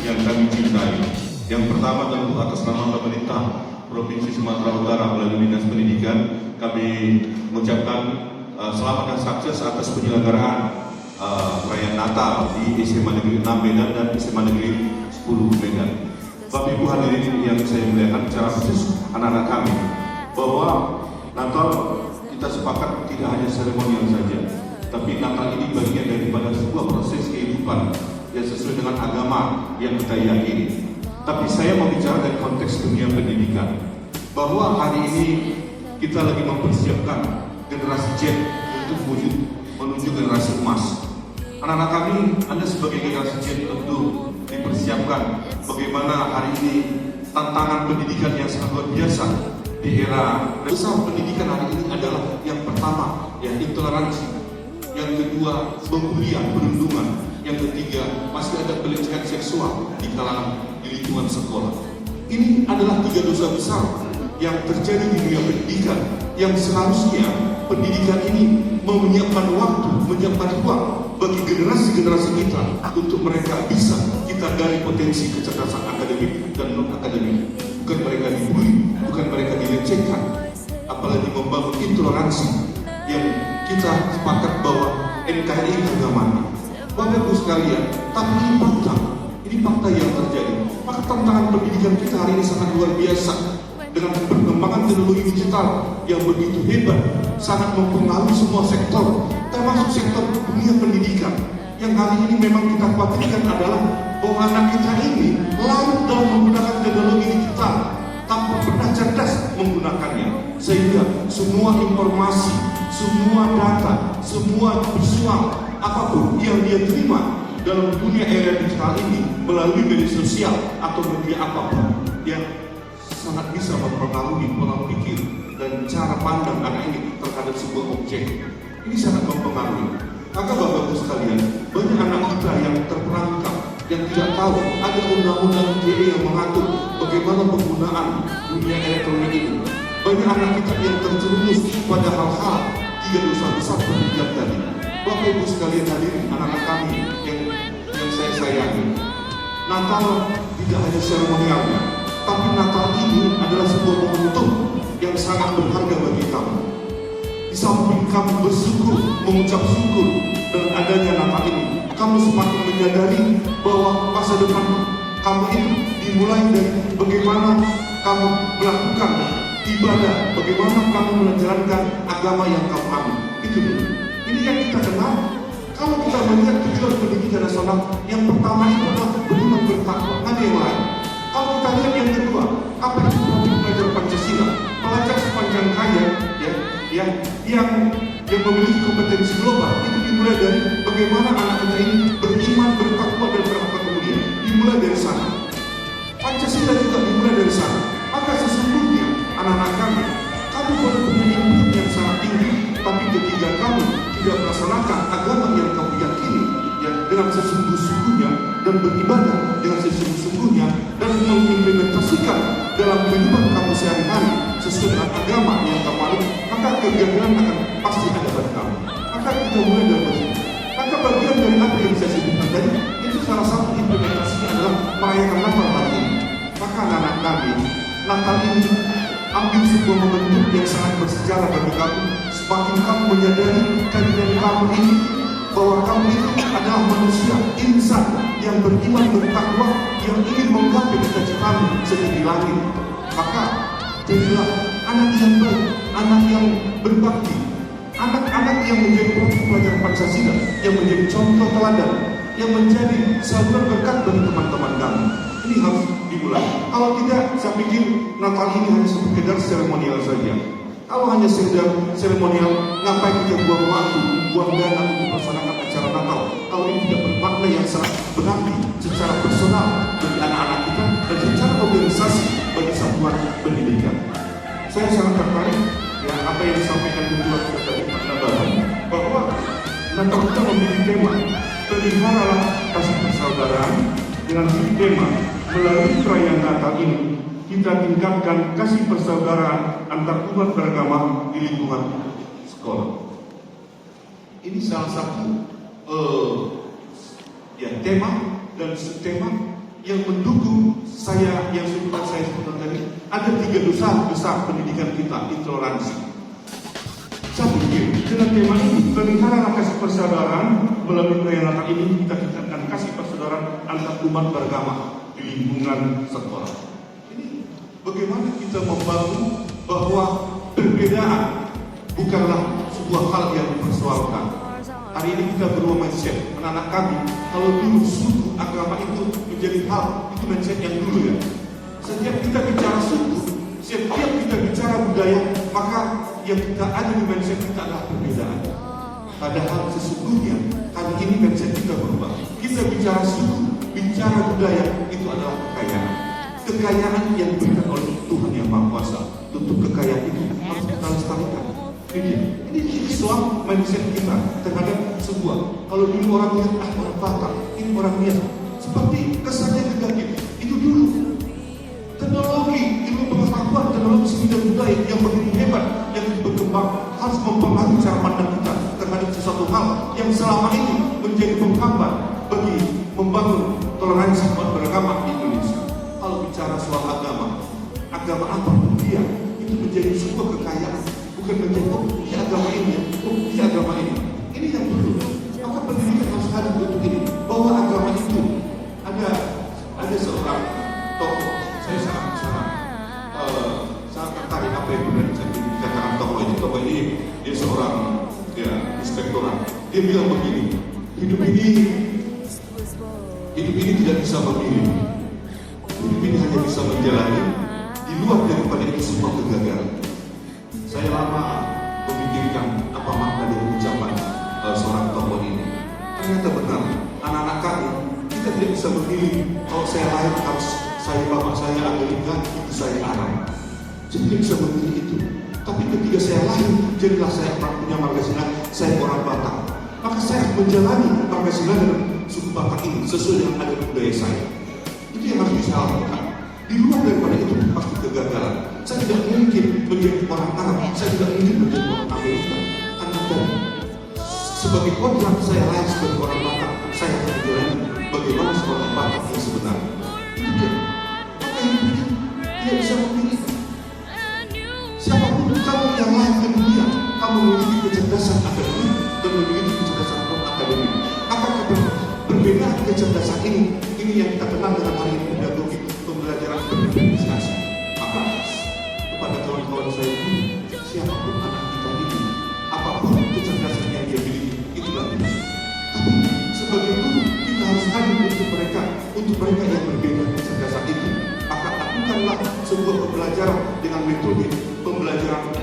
yang kami cintai. Yang pertama tentu atas nama pemerintah Provinsi Sumatera Utara melalui Dinas Pendidikan, kami mengucapkan selamat dan sukses atas penyelenggaraan perayaan Natal di SMA Negeri 6 Medan dan SMA Negeri 10 Medan. Bapak Ibu hadirin yang saya muliakan, secara khusus anak-anak kami, bahwa Natal kita sepakat tidak hanya seremonial saja, tapi Natal ini bagian daripada sebuah proses kehidupan yang sesuai dengan agama yang kita yakini. Tapi saya mau bicara dari konteks dunia pendidikan, bahwa hari ini kita lagi mempersiapkan generasi Z untuk menuju generasi emas. Anak-anak kami, Anda sebagai generasi Z tentu dipersiapkan bagaimana hari ini tantangan pendidikan yang sangat luar biasa di era besar. Pendidikan hari ini adalah yang pertama, ya, intoleransi. Yang kedua, pembulian, perundungan. Yang ketiga, masih ada pelecehan seksual di kalangan di lingkungan sekolah. Ini adalah 3 dosa besar yang terjadi di dunia pendidikan, yang seharusnya pendidikan ini menyiapkan waktu, menyiapkan ruang bagi generasi-generasi kita untuk mereka bisa kita gali potensi kecerdasan akademik dan non akademik. Bukan mereka dibully, bukan mereka dilecehkan, apalagi membangun intoleransi yang kita sepakat bahwa NKRI harga mati. Bapak Ibu sekalian, tapi ini fakta yang terjadi. Maka tantangan pendidikan kita hari ini sangat luar biasa. Dengan perkembangan teknologi digital yang begitu hebat, sangat mempengaruhi semua sektor, termasuk sektor dunia pendidikan. Yang hari ini memang kita khawatirkan adalah bahwa anak kita ini larut dalam menggunakan teknologi digital tanpa pernah cerdas menggunakannya, sehingga semua informasi, semua data, semua visual, apapun yang dia terima dalam dunia era digital ini melalui media sosial atau media apapun yang sangat bisa mempengaruhi pola pikir dan cara pandang anak ini terhadap sebuah objek. Ini sangat mempengaruhi. Maka Bapak Ibu sekalian, banyak anak kita yang terperangkap, yang tidak tahu ada undang-undang ITE yang mengatur bagaimana penggunaan dunia elektronik ini. Banyak anak kita yang terjerumus pada hal-hal 3 dosa besar pendidikan tadi. Bapak Ibu sekalian hadirin, anak-anak kami yang saya sayangi, Natal tidak hanya seremonialnya, tapi Natal ini adalah sebuah momentum yang sangat berharga bagi kamu. Di samping kamu bersyukur, mengucap syukur dengan adanya Natal ini, kamu semakin menyadari bahwa masa depan kamu itu dimulai dari bagaimana kamu melakukan ibadah, bagaimana kamu menjalankan agama yang kamu ambil. Itu dulu. Ini yang kita kenal. Kalau kita melihat tujuan pendidikan nasional, yang pertama itu adalah beriman bertakwa, ada yang lain. Kalau kita lihat yang kedua, apa itu profil belajar Pancasila? Pelajar sepanjang kaya, ya, yang memiliki kompetensi global, itu dimulai dari bagaimana anak kita ini beriman, bertakwa dan berakhlak mulia. Dimulai dari sana. Pancasila juga dimulai dari sana. Maka sesungguhnya anak-anak kami boleh punya ilmu yang sangat tinggi, tapi ketika kamu tidak melaksanakan agama yang kamu yakini, ya, dengan sesungguh-sungguhnya dan beribadah dengan sesungguh-sungguhnya dan mengimplementasikan dalam kehidupan kamu sehari-hari sesuai dengan agama yang kamu alami, maka kegagalan akan pasti ada pada kamu. Maka kita mulai dari situ. Maka bagian dari apa yang saya sebutkan tadi, itu salah satu implementasinya adalah merayakan Natal hari ini. Maka anak-anak kami, Natal ini ambil sebuah momentum yang sangat bersejarah bagi kamu. Semakin kamu menyadari kehadiran kamu ini, bahwa kamu itu adalah manusia, insan yang beriman, bertakwa, yang ingin menggapai cita-citamu setinggi langit. Maka jadilah anak yang baik, anak yang berbakti, anak-anak yang menjadi pelajar Pancasila, yang menjadi contoh teladan, yang menjadi saluran berkat bagi teman-teman kamu. Ini harus dimulai. Kalau tidak, saya pikir Natal ini hanya sekedar seremonial saja. Kalau hanya sekedar seremonial, ngapain kita buang waktu, buang dana untuk melaksanakan acara Natal? Kalau ini tidak bermakna yang sangat berarti secara personal bagi anak-anak kita dan secara organisasi bagi satuan pendidikan. Saya sangat tertarik ya apa yang disampaikan Ketua kita tadi Pak Nabaran, bahwa Natal kita memiliki tema peliharalah kasih persaudaraan. Dengan tema melalui perayaan Natal ini kita tingkatkan kasih persaudaraan antar umat beragama di lingkungan sekolah. Ini salah satu tema dan subtema yang mendukung saya, yang sudah saya sebutkan tadi, ada 3 dosa besar pendidikan kita, intoleransi. Saya pikir dengan tema ini, pelihara kasih persaudaraan, melalui perayaan ini kita akan kasih persaudaraan antar umat beragama di lingkungan sekolah. Ini bagaimana kita membangun bahwa perbedaan bukanlah sebuah hal yang dipersoalkan. Hari ini kita berubah mindset, anak-anak kami, kalau dulu suku agama itu menjadi hal, itu mindset yang dulu ya. Setiap kita bicara suku, setiap kita bicara budaya, maka yang kita ada di mindset kita adalah perbedaan. Padahal sesungguhnya hari ini mindset kita berubah. Kita bicara suku, bicara budaya, itu adalah kekayaan. Kekayaan yang diberikan oleh Tuhan yang Maha Kuasa. Untuk kekayaan itu harus kita lestarikan. Ini soal mindset kita terhadap sebuah. Kalau dulu orang lihat orang Batak, ini orang biasa. Seperti kesannya negatif. Itu dulu. Teknologi, ilmu pengetahuan, teknologi seni dan budaya yang begitu hebat, yang berkembang harus mempengaruhi cara pandang kita terhadap sesuatu hal yang selama ini menjadi penghambat bagi membangun toleransi umat beragama di Indonesia. Kalau bicara soal agama apapun dia, itu menjadi sebuah kekayaan. Bukan menjadi di agama ini, di agama ini. Ini yang dulu. Maka pendidikan harus hadir untuk ini. Bahwa agama itu ada seorang tokoh. Saya sangat tertarik apa yang benar dikatakan tokoh ini. Tokoh ini dia seorang inspektorat. Dia bilang begini, hidup ini tidak bisa memilih. Hidup ini hanya bisa menjalani. Di luar daripada itu semua kegagalan. Saya lama memikirkan apa makna dari ucapan seorang tokoh ini. Ternyata benar, anak-anak kami, kita tidak bisa memilih. Kalau saya lahir harus saya bapak saya Amerika, itu saya Arab. Jadi tidak bisa memilih itu. Tapi ketika saya lahir, jadilah saya punya marga silang, saya orang Batak. Maka saya menjalani marga silang dan suku Batak ini sesuai dengan adat budaya saya. Itu yang harus saya lakukan. Di luar daripada itu pasti kegagalan. Saya tidak mungkin menjadi orang Arab, saya tidak mungkin menjadi orang Amerika. Karena sebagai kodrat saya lahir sebagai orang Batak, saya akan menjalani bagaimana seorang Batak yang sebenarnya. Itu dia. Maka ini tidak bisa memilih. Siapapun kamu yang lahir di dunia, kamu memiliki kecerdasan akademik dan memiliki kecerdasan non-akademik. Maka perbedaan kecerdasan ini yang kita kenal dengan hari ini pedagogi pembelajaran berdiskusi. Maka kepada kawan-kawan saya ini, siapapun anak kita ini, apapun kecerdasan yang dia miliki, itulah dia. Tapi sebagai guru kita harus hadir untuk mereka yang berbeda kecerdasan itu. Maka lakukanlah sebuah pembelajaran dengan metode pembelajaran